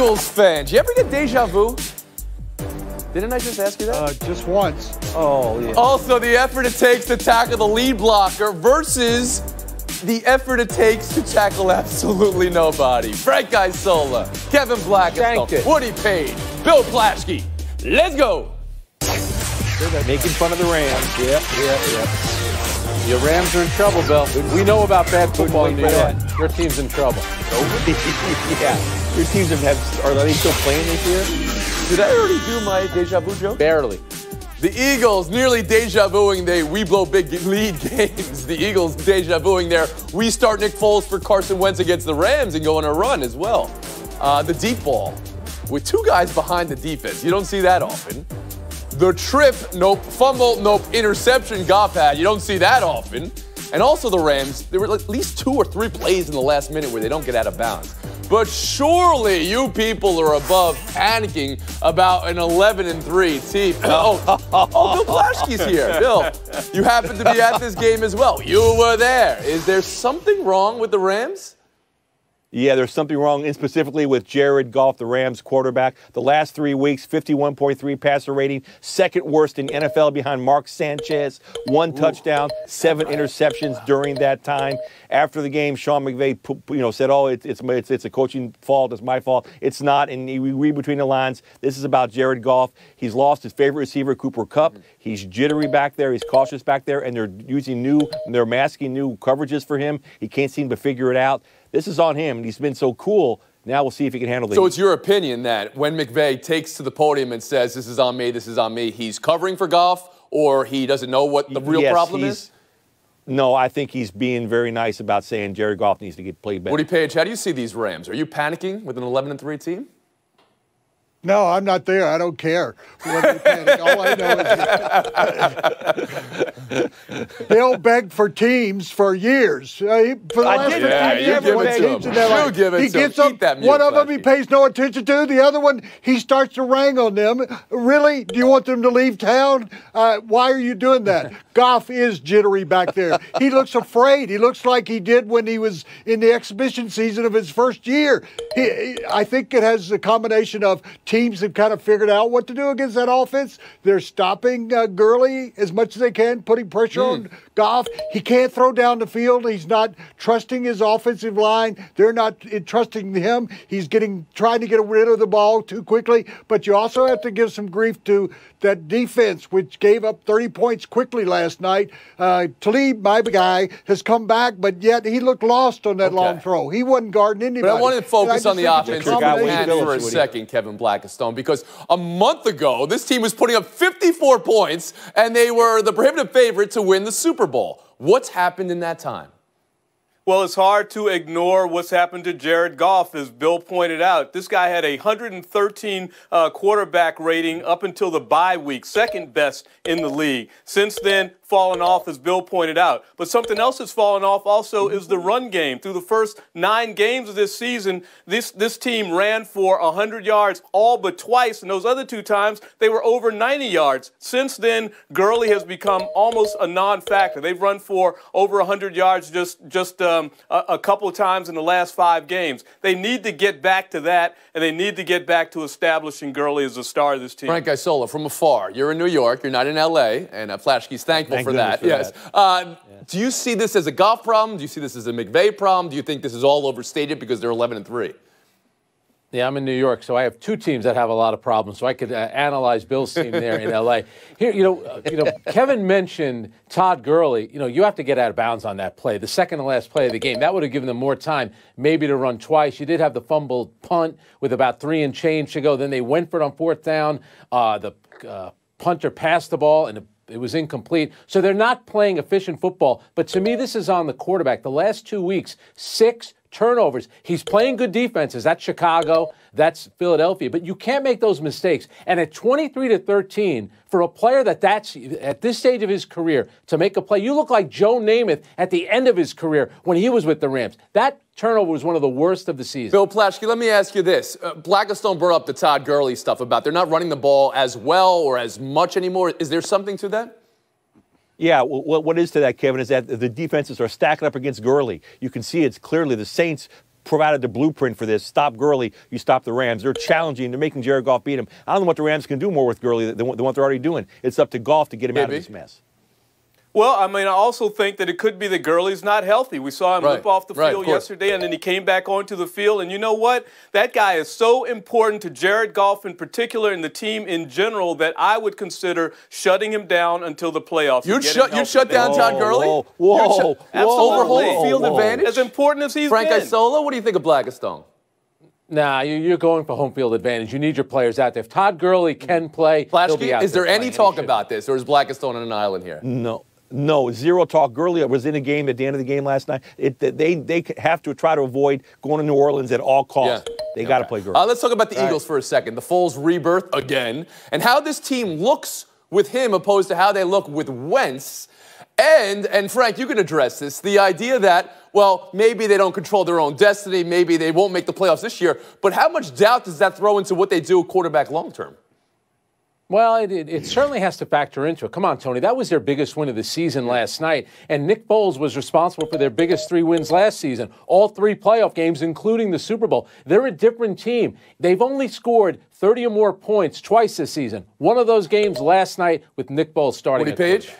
Eagles fan, do you ever get deja vu? Didn't I just ask you that? Just once. Oh, yeah. Also, the effort it takes to tackle the lead blocker versus the effort it takes to tackle absolutely nobody. Frank Isola, Kevin Blackistone, Woody Page, Bill Plaschke. Let's go. Making fun of the Rams. Yep. Your Rams are in trouble, Bill. We know about bad football in New York. Your team's in trouble. Yeah. Your teams are they still playing this year? Did I already do my deja vu joke? Barely. The Eagles nearly deja vuing their we blow big lead games. The Eagles deja vuing their we start Nick Foles for Carson Wentz against the Rams and go on a run as well. The deep ball with two guys behind the defense. You don't see that often. The trip, nope. Fumble, nope. Interception, Goff had. You don't see that often. And also the Rams, there were at least 2 or 3 plays in the last minute where they don't get out of bounds. But surely you people are above panicking about an 11-3 team. Bill Plaschke's here. Bill, you happen to be at this game as well. You were there. Is there something wrong with the Rams? Yeah, there's something wrong, and specifically with Jared Goff, the Rams quarterback. The last 3 weeks, 51.3 passer rating, second worst in NFL behind Mark Sanchez. 1 touchdown, 7 interceptions during that time. After the game, Sean McVay, said, "Oh, it's a coaching fault. It's my fault." It's not, and we read between the lines. This is about Jared Goff. He's lost his favorite receiver, Cooper Kupp. He's jittery back there. He's cautious back there, and they're masking new coverages for him. He can't seem to figure it out. This is on him, and he's been so cool. Now we'll see if he can handle this. So it's your opinion that when McVay takes to the podium and says, this is on me, he's covering for Goff, or he doesn't know what the real problem is? No, I think he's being very nice about saying Jared Goff needs to get played better. Woody Page, how do you see these Rams? Are you panicking with an 11-3 team? No, I'm not there. I don't care. All I know is they'll beg for teams for years. For the last 15 years, he gets up. One of them he pays no attention to. The other one, he starts to wrangle them. Really? Do you want them to leave town? Why are you doing that? Goff is jittery back there. He looks afraid. He looks like he did when he was in the exhibition season of his first year. I think it has a combination of teams have kind of figured out what to do against that offense. They're stopping Gurley as much as they can, putting pressure on Goff. He can't throw down the field. He's not trusting his offensive line. They're not trusting him. He's trying to get rid of the ball too quickly. But you also have to give some grief to that defense, which gave up 30 points quickly last night. Talib, my guy, has come back, but yet he looked lost on that long throw. He wasn't guarding anybody. But I want to focus on the offensive hand for a second, Kevin Blackistone, because a month ago, this team was putting up 54 points, and they were the prohibitive favorite to win the Super Bowl. What's happened in that time? Well, it's hard to ignore what's happened to Jared Goff, as Bill pointed out. This guy had a 113 quarterback rating up until the bye week, second best in the league. Since then, fallen off, as Bill pointed out. But something else that's fallen off also is the run game. Through the first 9 games of this season, this team ran for 100 yards all but twice, and those other 2 times, they were over 90 yards. Since then, Gurley has become almost a non-factor. They've run for over 100 yards just a couple of times in the last 5 games. They need to get back to that, and they need to get back to establishing Gurley as the star of this team. Frank Isola, from afar, you're in New York, you're not in L.A., and Plaschke's thankful for that. Yes. Do you see this as a Goff problem? Do you see this as a McVay problem? Do you think this is all overstated because they're 11-3? Yeah, I'm in New York, so I have 2 teams that have a lot of problems. So I could analyze Bill's team there in L.A. Here, Kevin mentioned Todd Gurley. You have to get out of bounds on that play, the second to last play of the game. That would have given them more time, maybe to run twice. You did have the fumbled punt with about 3 and change to go. Then they went for it on 4th down. The punter passed the ball, and it was incomplete. So they're not playing efficient football. But to me, this is on the quarterback. The last 2 weeks, 6 turnovers. He's playing good defenses. That's Chicago. That's Philadelphia. But you can't make those mistakes. And at 23-13, for a player that's at this stage of his career to make a play, you look like Joe Namath at the end of his career when he was with the Rams. That turnover was one of the worst of the season. Bill Plaschke, let me ask you this. Blackistone brought up the Todd Gurley stuff about they're not running the ball as well or as much anymore. Is there something to that? Yeah, what is to that, Kevin, is that the defenses are stacking up against Gurley. You can see it's clearly the Saints provided the blueprint for this. Stop Gurley, you stop the Rams. They're challenging. They're making Jared Goff beat him. I don't know what the Rams can do more with Gurley than what they're already doing. It's up to Goff to get him out of this mess. Well, I mean, I also think that it could be that Gurley's not healthy. We saw him limp off the field yesterday, and then he came back onto the field. And you know what? That guy is so important to Jared Goff in particular and the team in general that I would consider shutting him down until the playoffs. You'd shut down Todd Gurley? Whoa. Over home field advantage? As important as he's Frank been. Isola, what do you think of Blackistone? Nah, you're going for home field advantage. You need your players out there. If Todd Gurley can play, he'll be out is there any talk playing. about this, or is Blackistone on an island here? No, zero talk. Gurley was in a game at the end of the game last night. They have to try to avoid going to New Orleans at all costs. Yeah. They got to play Gurley. Let's talk about the Eagles for a second. The Foles rebirth again, and how this team looks with him opposed to how they look with Wentz. And Frank, you can address this. The idea that, well, maybe they don't control their own destiny. Maybe they won't make the playoffs this year. But how much doubt does that throw into what they do quarterback long term? Well, it certainly has to factor into it. Come on, Tony. That was their biggest win of the season last night. And Nick Foles was responsible for their biggest 3 wins last season. All 3 playoff games, including the Super Bowl. They're a different team. They've only scored 30 or more points twice this season. One of those games last night with Nick Foles starting. Woody Page?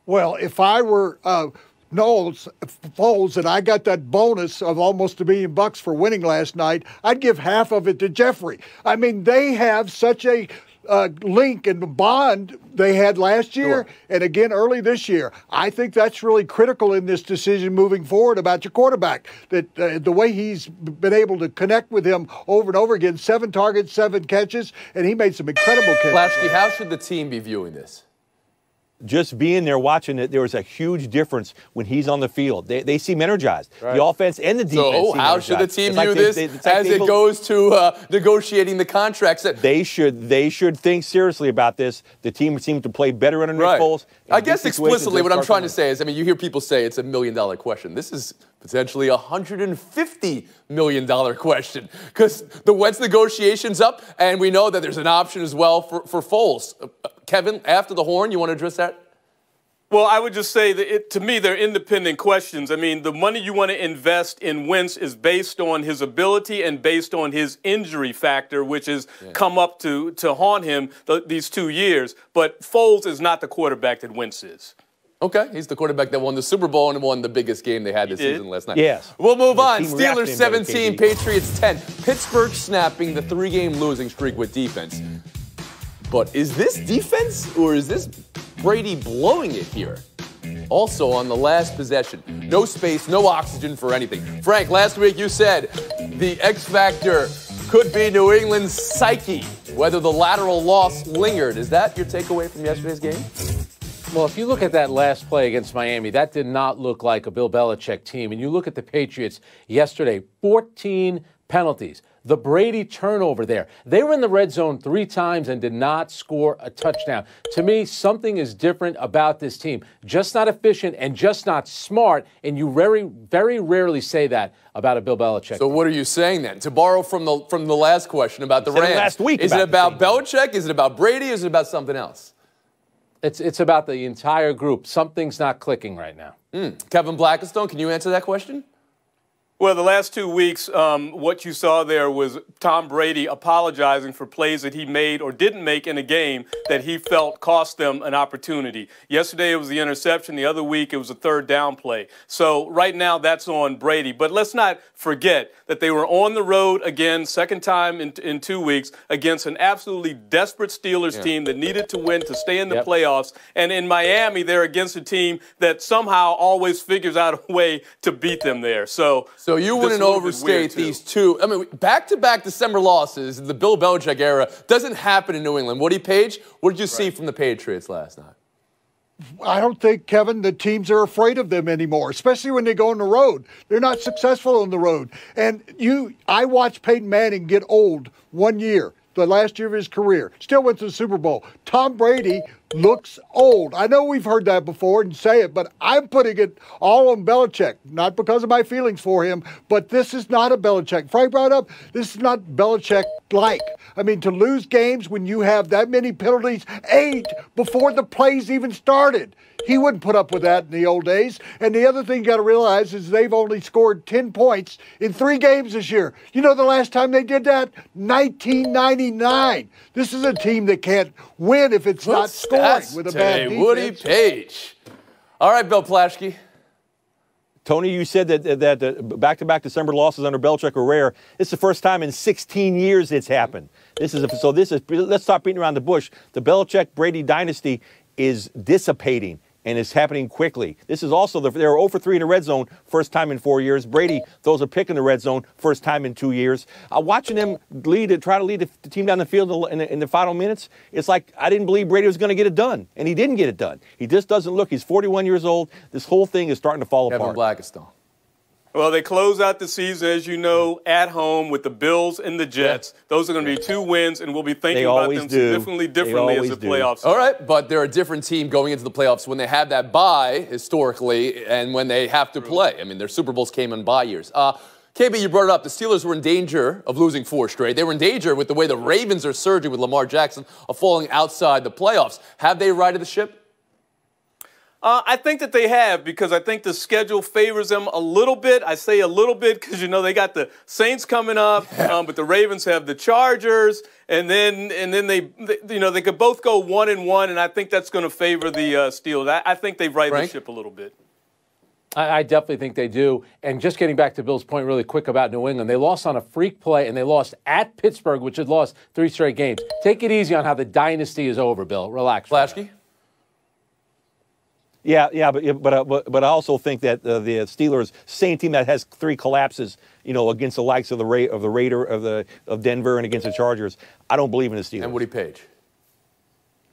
Well, if I were Foles and I got that bonus of almost $1 million for winning last night, I'd give half of it to Jeffrey. I mean, they have such a link and bond they had last year and again early this year. I think that's really critical in this decision moving forward about your quarterback, that the way he's been able to connect with him over and over again, 7 targets, 7 catches, and he made some incredible catches. Lasky, how should the team be viewing this? Just being there watching it, there was a huge difference when he's on the field. They seem energized. Right. The offense and the defense. So how should the team view this as it goes to negotiating the contracts? They should think seriously about this. The team seems to play better under Nick Foles. I guess explicitly what I'm trying to say is, I mean, you hear people say it's $1 million question. This is potentially a $150 million question because the Wentz negotiation's up, and we know that there's an option as well for Foles. Kevin, after the horn, you want to address that? Well, I would just say that to me, they're independent questions. I mean, the money you want to invest in Wentz is based on his ability and based on his injury factor, which has come up to haunt him these 2 years. But Foles is not the quarterback that Wentz is. Okay, he's the quarterback that won the Super Bowl and won the biggest game they had this season last night. Yes. We'll move on. Steelers 17, Patriots 10. Pittsburgh snapping the 3-game losing streak with defense. But is this defense or is this Brady blowing it here? Also on the last possession. No space, no oxygen for anything. Frank, last week you said the X factor could be New England's psyche, whether the lateral loss lingered. Is that your takeaway from yesterday's game? Well, if you look at that last play against Miami, that did not look like a Bill Belichick team. And you look at the Patriots yesterday, 14 penalties. The Brady turnover there. They were in the red zone 3 times and did not score a touchdown. To me, something is different about this team. Just not efficient and just not smart. And you very, very rarely say that about a Bill Belichick. So what are you saying then? To borrow from the last question about the Rams. Last week is it about Belichick? Is it about Brady? Or is it about something else? It's about the entire group. Something's not clicking right now. Kevin Blackistone, can you answer that question? Well, the last 2 weeks, what you saw there was Tom Brady apologizing for plays that he made or didn't make in a game that he felt cost them an opportunity. Yesterday, it was the interception. The other week, it was a 3rd down play. So right now, that's on Brady. But let's not forget that they were on the road again, second time in 2 weeks, against an absolutely desperate Steelers team that needed to win to stay in the playoffs. And in Miami, they're against a team that somehow always figures out a way to beat them there. So you wouldn't overstate these two. I mean, back-to-back December losses in the Bill Belichick era doesn't happen in New England. Woody Page, what did you see from the Patriots last night? I don't think, Kevin, the teams are afraid of them anymore, especially when they go on the road. They're not successful on the road. And I watched Peyton Manning get old 1 year, the last year of his career. Still went to the Super Bowl. Tom Brady looks old. I know we've heard that before and say it, but I'm putting it all on Belichick, not because of my feelings for him, but this is not a Belichick. Frank brought up, this is not Belichick-like. I mean, to lose games when you have that many penalties, 8 before the plays even started. He wouldn't put up with that in the old days. And the other thing you got to realize is they've only scored 10 points in 3 games this year. You know the last time they did that? 1999. This is a team that can't win if it's not scoring with a bad defense. Woody Page. All right, Bill Plaschke. Tony, you said that the back-to-back December losses under Belichick are rare. It's the first time in 16 years it's happened. Let's stop beating around the bush. The Belichick-Brady dynasty is dissipating, and it's happening quickly. This is also, they were 0 for 3 in the red zone, first time in 4 years. Brady throws a pick in the red zone, first time in 2 years. Watching them try to lead the team down the field in the final minutes, it's like I didn't believe Brady was going to get it done, and he didn't get it done. He just doesn't look. He's 41 years old. This whole thing is starting to fall apart. Kevin Blackistone. Well, they close out the season, as you know, at home with the Bills and the Jets. Those are going to be 2 wins, and we'll be thinking about them significantly differently as the playoffs start. All right, but they're a different team going into the playoffs when they have that bye, historically, and when they have to play. I mean, their Super Bowls came in bye years. KB, you brought it up. The Steelers were in danger of losing 4 straight. They were in danger with the way the Ravens are surging with Lamar Jackson of falling outside the playoffs. Have they righted the ship? I think that they have, because I think the schedule favors them a little bit. I say a little bit because, you know, they got the Saints coming up, but the Ravens have the Chargers, and then they could both go 1-1, and I think that's going to favor the Steelers. I think they've righted the ship a little bit. I definitely think they do. And just getting back to Bill's point really quick about New England, they lost on a freak play, and they lost at Pittsburgh, which had lost 3 straight games. Take it easy on how the dynasty is over, Bill. Relax. Plaschke? Yeah, but I also think that the Steelers, same team that has 3 collapses, you know, against the likes of of Denver and against the Chargers. I don't believe in the Steelers. And Woody Page.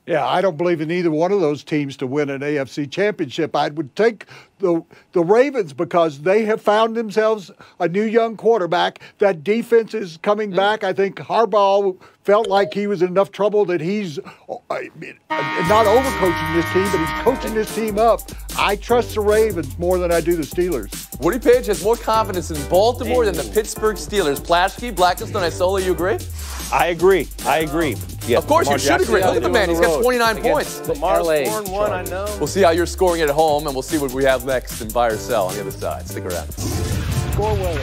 Yeah, I don't believe in either one of those teams to win an AFC championship. I would take the Ravens because they have found themselves a new young quarterback. That defense is coming back. I think Harbaugh felt like he was in enough trouble that he's not overcoaching this team, but he's coaching this team up. I trust the Ravens more than I do the Steelers. Woody Page has more confidence in Baltimore than the Pittsburgh Steelers. Plaschke, Blackistone, Isola, you agree? I agree. Yes, of course, you should agree. Look at the man. He's got 29 points. Lamar's scoring 1, I know. We'll see how you're scoring at home, and we'll see what we have next in Buy or Sell on the other side. Stick around. Score well.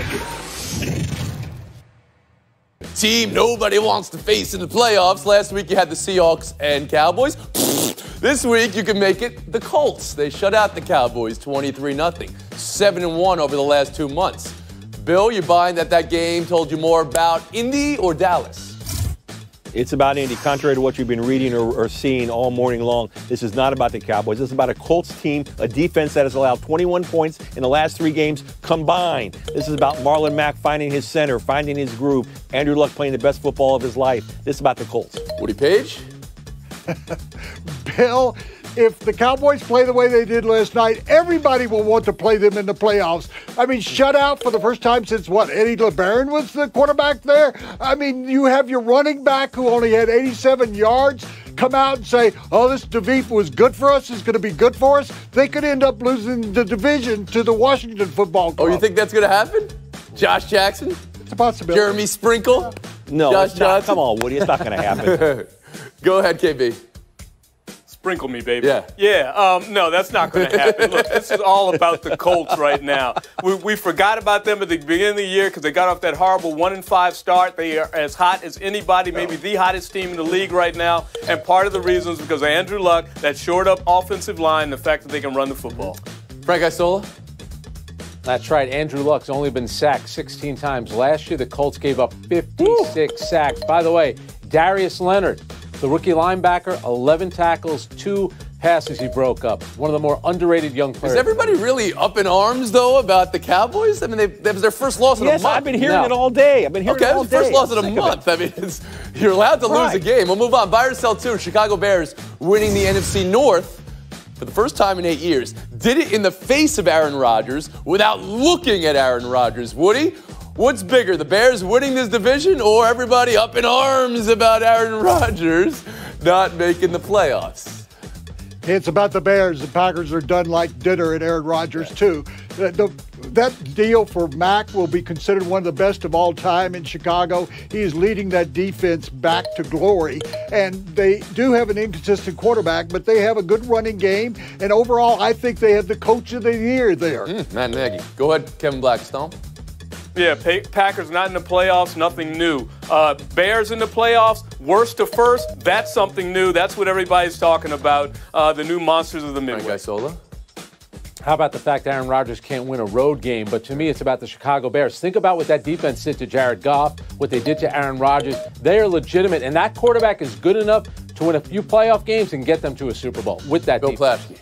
Team nobody wants to face in the playoffs. Last week you had the Seahawks and Cowboys. This week you can make it the Colts. They shut out the Cowboys 23-0. 7-1 over the last 2 months. Bill, you buying that game told you more about Indy or Dallas? It's about Indy. Contrary to what you've been reading or seeing all morning long, this is not about the Cowboys. This is about a Colts team, a defense that has allowed 21 points in the last 3 games combined. This is about Marlon Mack finding his center, finding his groove. Andrew Luck playing the best football of his life. This is about the Colts. Woody Page? Bill, if the Cowboys play the way they did last night, everybody will want to play them in the playoffs. I mean, shut out for the first time since, what, Eddie LeBaron was the quarterback there? I mean, you have your running back who only had 87 yards come out and say, oh, this DeVeep was good for us, it's going to be good for us. They could end up losing the division to the Washington Football Club. Oh, you think that's going to happen? Josh Jackson? It's a possibility. Jeremy Sprinkle? No, Josh Johnson? Come on, Woody, it's not going to happen. Go ahead, KB. Sprinkle me, baby. Yeah. No, that's not going to happen. Look, this is all about the Colts right now. We forgot about them at the beginning of the year because they got off that horrible 1-5 start. They are as hot as anybody, maybe the hottest team in the league right now. And part of the reason is because of Andrew Luck, that shored up offensive line, the fact that they can run the football. Frank Isola? That's right. Andrew Luck's only been sacked 16 times. Last year, the Colts gave up 56 sacks. By the way, Darius Leonard, the rookie linebacker, 11 tackles, 2 passes he broke up. One of the more underrated young players. Is everybody really up in arms, though, about the Cowboys? I mean, that was their first loss in a month. Yes, I've been hearing it all day. I've been hearing it all day. First loss in a month. I mean, you're allowed to lose a game. We'll move on. Buy or Sell 2. Chicago Bears winning the NFC North for the first time in 8 years. Did it in the face of Aaron Rodgers without looking at Aaron Rodgers. Woody? What's bigger, the Bears winning this division or everybody up in arms about Aaron Rodgers not making the playoffs? It's about the Bears. The Packers are done like dinner at Aaron Rodgers, too. That deal for Mack will be considered one of the best of all time in Chicago. He is leading that defense back to glory. And they do have an inconsistent quarterback, but they have a good running game. And overall, I think they have the coach of the year there. Matt Nagy. Go ahead, Kevin Blackstone. Yeah, Packers not in the playoffs, nothing new. Bears in the playoffs, worst to first, that's something new. That's what everybody's talking about, the new monsters of the Midwest. Sola. How about the fact Aaron Rodgers can't win a road game? But to me, it's about the Chicago Bears. Think about what that defense did to Jared Goff, what they did to Aaron Rodgers. They are legitimate, and that quarterback is good enough to win a few playoff games and get them to a Super Bowl with that defense. Bill Plaschke.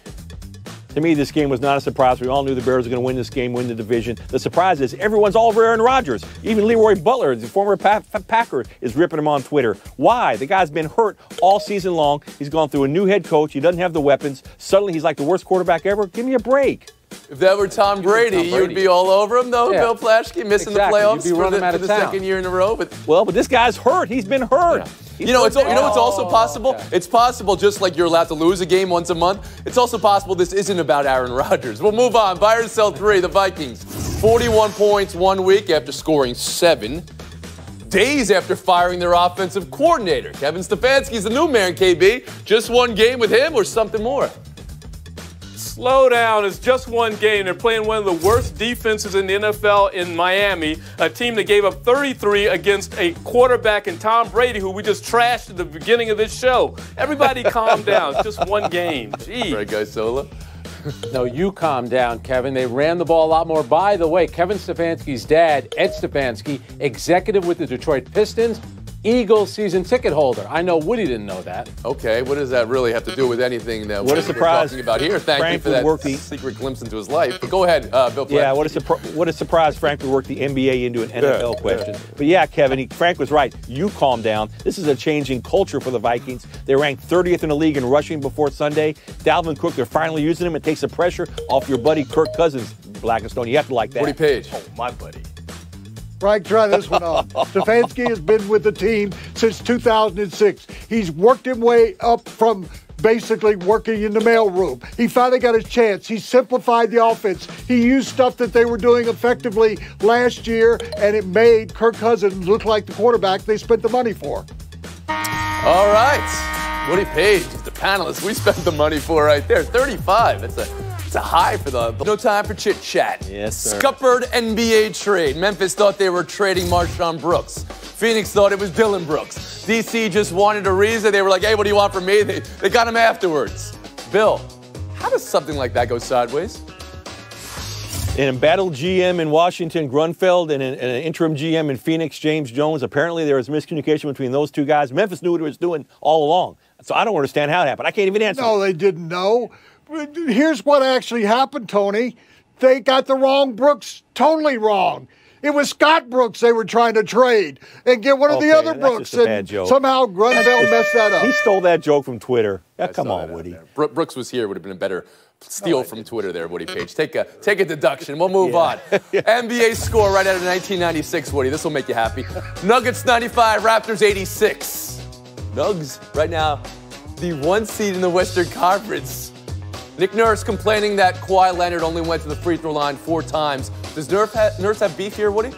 To me, this game was not a surprise. We all knew the Bears were going to win this game, win the division. The surprise is everyone's all over Aaron Rodgers. Even Leroy Butler, the former Packer, is ripping him on Twitter. Why? The guy's been hurt all season long. He's gone through a new head coach. He doesn't have the weapons. Suddenly, he's like the worst quarterback ever. Give me a break. If that were Tom Brady, you'd be all over him, though, Bill Plaschke, missing the playoffs for the second year in a row. But this guy's hurt. He's been hurt. Yeah. You know what's also possible? Okay. It's possible, just like you're allowed to lose a game once a month, it's also possible this isn't about Aaron Rodgers. We'll move on. Buy or sell 3, the Vikings. 41 points 1 week after scoring 7. Days after firing their offensive coordinator. Kevin Stefanski's the new man, KB. Just one game with him or something more? Slow down. It's just one game. They're playing one of the worst defenses in the NFL in Miami, a team that gave up 33 against a quarterback in Tom Brady, who we just trashed at the beginning of this show. Everybody calm down. It's just one game. Jeez. Right, guys, Sola? No, you calm down, Kevin. They ran the ball a lot more. By the way, Kevin Stefanski's dad, Ed Stefanski, executive with the Detroit Pistons, Eagles season ticket holder. I know Woody didn't know that. Okay, what does that really have to do with anything that we're talking about here? Thank you for that secret glimpse into his life. But go ahead, Bill. Yeah, what a surprise Frank would work the NBA into an NFL question. But yeah, Kevin, Frank was right. You calm down. This is a change in culture for the Vikings. They ranked 30th in the league in rushing before Sunday. Dalvin Cook, they're finally using him. It takes the pressure off your buddy Kirk Cousins, Blackstone. You have to like that. Woody Page. Oh, my buddy. Frank, try this one on. Stefanski has been with the team since 2006. He's worked his way up from basically working in the mailroom. He finally got his chance. He simplified the offense. He used stuff that they were doing effectively last year, and it made Kirk Cousins look like the quarterback they spent the money for. All right. Woody Page, the panelist we spent the money for right there. 35. It's a high for the... No time for chit-chat. Yes, sir. Scuppered NBA trade. Memphis thought they were trading Marshawn Brooks. Phoenix thought it was Dylan Brooks. D.C. just wanted Ariza. They were like, hey, what do you want from me? They got him afterwards. Bill, how does something like that go sideways? In a embattled GM in Washington, Grunfeld, and an interim GM in Phoenix, James Jones, apparently there was miscommunication between those two guys. Memphis knew what it was doing all along. So I don't understand how it happened. I can't even answer. No, they didn't know. Here's what actually happened, Tony. They got the wrong Brooks, totally wrong. It was Scott Brooks they were trying to trade and get one of the other Brooks. And somehow Grunfeld messed that up. He stole that joke from Twitter. Come on, Woody. Brooks was here. Would have been a better steal from Twitter there, Woody Page. Take a deduction. We'll move on. NBA score right out of 1996, Woody. This will make you happy. Nuggets 95, Raptors 86. Nugs right now, the 1 seed in the Western Conference. Nick Nurse complaining that Kawhi Leonard only went to the free throw line 4 times. Does Nurse have beef here, Woody?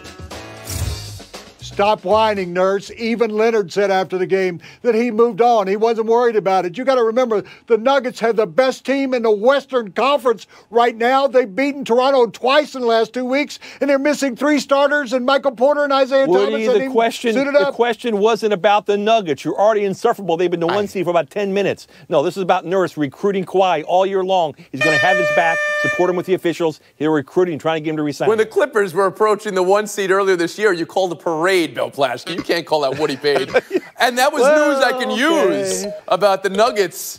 Stop whining, Nurse. Even Leonard said after the game that he moved on. He wasn't worried about it. You got to remember, the Nuggets have the best team in the Western Conference right now. They've beaten Toronto twice in the last 2 weeks, and they're missing 3 starters and Michael Porter and Isaiah Thomas. The question wasn't about the Nuggets. You're already insufferable. They've been the 1 seed for about 10 minutes. No, this is about Nurse recruiting Kawhi all year long. He's going to have his back, support him with the officials. They're recruiting, trying to get him to resign. When the Clippers were approaching the 1 seed earlier this year, you called a parade, Bill Plaschke. You can't call that Woody Page. And that was news I can use about the Nuggets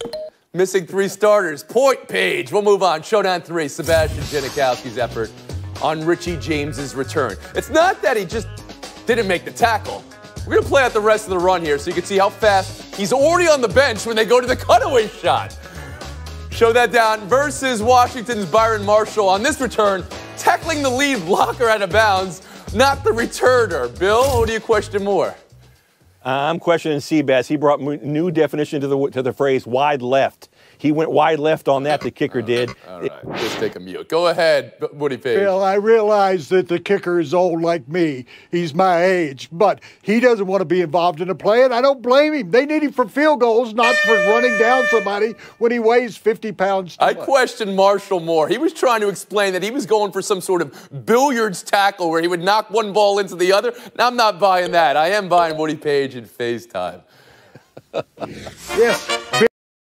missing 3 starters. Point Page. We'll move on. Showdown 3, Sebastian Janikowski's effort on Richie James's return. It's not that he just didn't make the tackle. We're going to play out the rest of the run here so you can see how fast he's already on the bench when they go to the cutaway shot. Show that down versus Washington's Byron Marshall on this return, tackling the lead blocker out of bounds. Not the returner. Bill, who do you question more? I'm questioning Seabass. He brought new definition to the phrase wide left. He went wide left on that, the kicker did. All right, just take a mute. Go ahead, Woody Page. Phil, I realize that the kicker is old like me. He's my age, but he doesn't want to be involved in the play, and I don't blame him. They need him for field goals, not for running down somebody when he weighs 50 pounds too much. I question Marshall more. He was trying to explain that he was going for some sort of billiards tackle where he would knock one ball into the other. Now, I'm not buying that. I am buying Woody Page in FaceTime. Yes,